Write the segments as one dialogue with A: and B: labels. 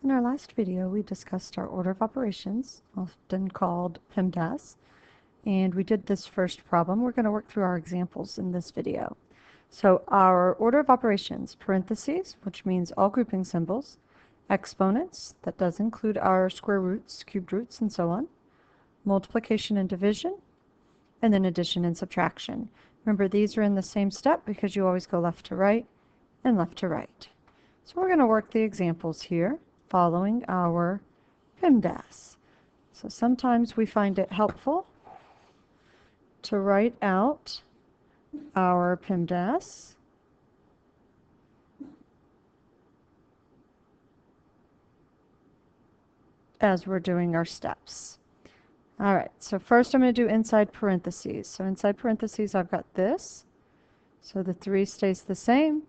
A: In our last video, we discussed our order of operations, often called PEMDAS, and we did this first problem. We're going to work through our examples in this video. So our order of operations, parentheses, which means all grouping symbols, exponents, that does include our square roots, cubed roots, and so on, multiplication and division, and then addition and subtraction. Remember, these are in the same step because you always go left to right and left to right. So we're going to work the examples here following our PEMDAS. So sometimes we find it helpful to write out our PEMDAS as we're doing our steps. All right, so first I'm going to do inside parentheses. So inside parentheses I've got this. So the 3 stays the same.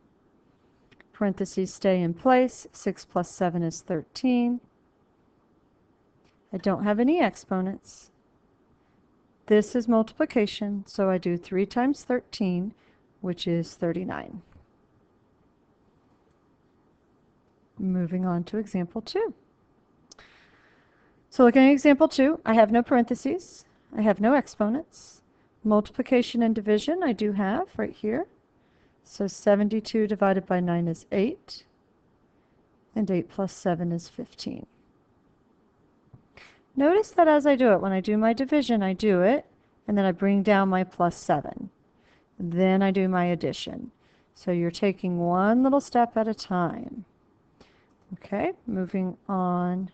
A: Parentheses stay in place. 6 plus 7 is 13. I don't have any exponents. This is multiplication, so I do 3 times 13, which is 39. Moving on to example 2. So looking at example 2, I have no parentheses. I have no exponents. Multiplication and division I do have right here. So 72 divided by 9 is 8, and 8 plus 7 is 15. Notice that as I do it, when I do my division, I do it, and then I bring down my plus 7. Then I do my addition. So you're taking one little step at a time. Okay, moving on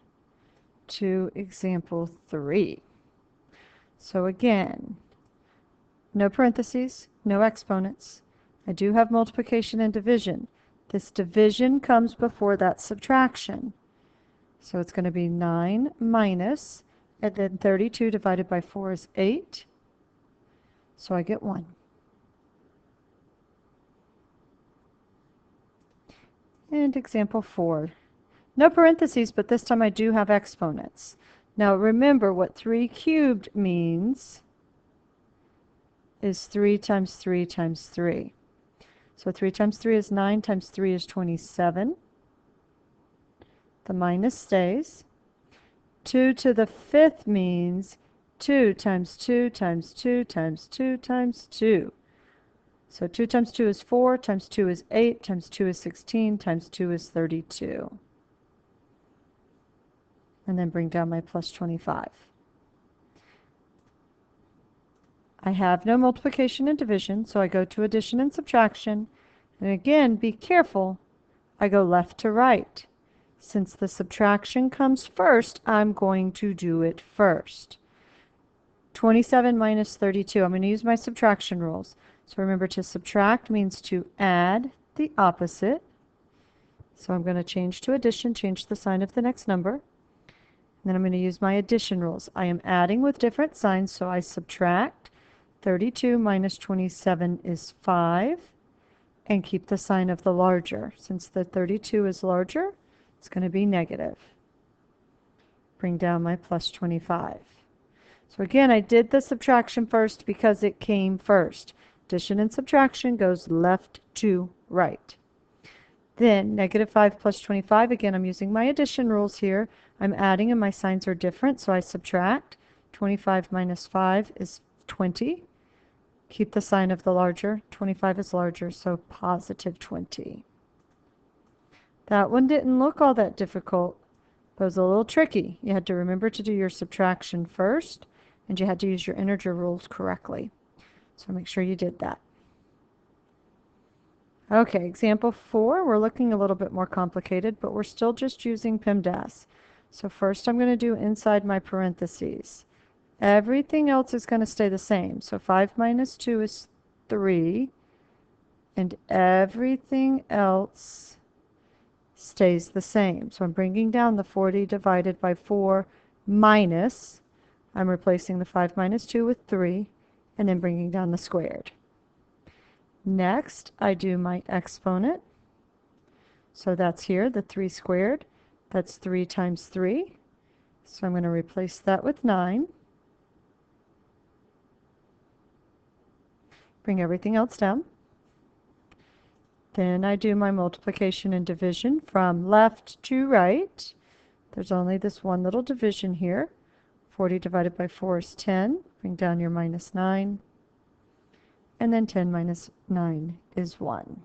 A: to example 3. So again, no parentheses, no exponents. I do have multiplication and division. This division comes before that subtraction. So it's going to be 9 minus, and then 32 divided by 4 is 8. So I get 1. And example 4. No parentheses, but this time I do have exponents. Now remember what 3 cubed means is 3 times 3 times 3. So 3 times 3 is 9, times 3 is 27. The minus stays. 2 to the 5th means 2 times 2 times 2 times 2 times 2. So 2 times 2 is 4, times 2 is 8, times 2 is 16, times 2 is 32. And then bring down my plus 25. I have no multiplication and division, so I go to addition and subtraction. And again, be careful, I go left to right. Since the subtraction comes first, I'm going to do it first. 27 minus 32. I'm going to use my subtraction rules. So remember, to subtract means to add the opposite. So I'm going to change to addition, change the sign of the next number. And then I'm going to use my addition rules. I am adding with different signs, so I subtract. 32 minus 27 is 5. And keep the sign of the larger. Since the 32 is larger, it's going to be negative. Bring down my plus 25. So again, I did the subtraction first because it came first. Addition and subtraction goes left to right. Then negative 5 plus 25, again, I'm using my addition rules here. I'm adding and my signs are different, so I subtract. 25 minus 5 is 20. Keep the sign of the larger. 25 is larger, so positive 20. That one didn't look all that difficult, but it was a little tricky. You had to remember to do your subtraction first, and you had to use your integer rules correctly. So make sure you did that. Okay, example 4, we're looking a little bit more complicated, but we're still just using PEMDAS. So first I'm going to do inside my parentheses. Everything else is going to stay the same. So 5 minus 2 is 3, and everything else stays the same. So I'm bringing down the 40 divided by 4 minus, I'm replacing the 5 minus 2 with 3, and then bringing down the squared. Next, I do my exponent. So that's here, the 3 squared. That's 3 times 3. So I'm going to replace that with 9. Bring everything else down. Then I do my multiplication and division from left to right. There's only this one little division here. 40 divided by 4 is 10. Bring down your minus 9. And then 10 minus 9 is 1.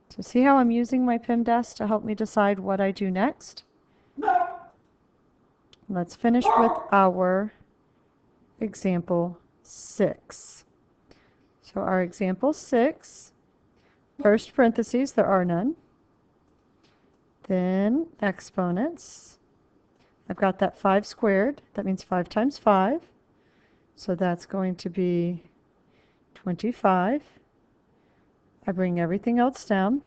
A: So see how I'm using my PEMDAS to help me decide what I do next? Let's finish with our example 6. So our example 6, first parentheses, there are none. Then exponents. I've got that 5 squared. That means 5 times 5. So that's going to be 25. I bring everything else down.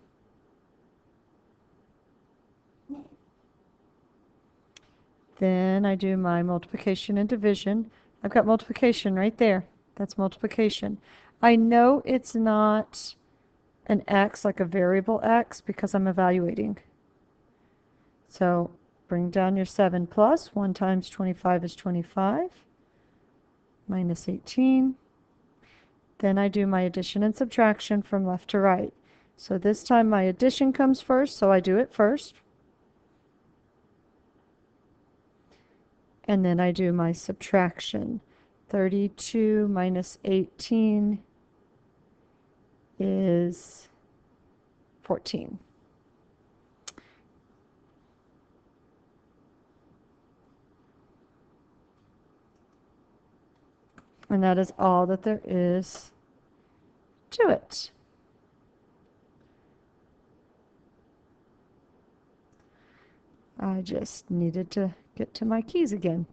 A: Then I do my multiplication and division. I've got multiplication right there. That's multiplication. I know it's not an x, like a variable x, because I'm evaluating. So bring down your 7 plus. 1 times 25 is 25. Minus 18. Then I do my addition and subtraction from left to right. So this time my addition comes first, so I do it first. And then I do my subtraction. 32 minus 18 is 14. And that is all that there is to it. I just needed to get to my keys again.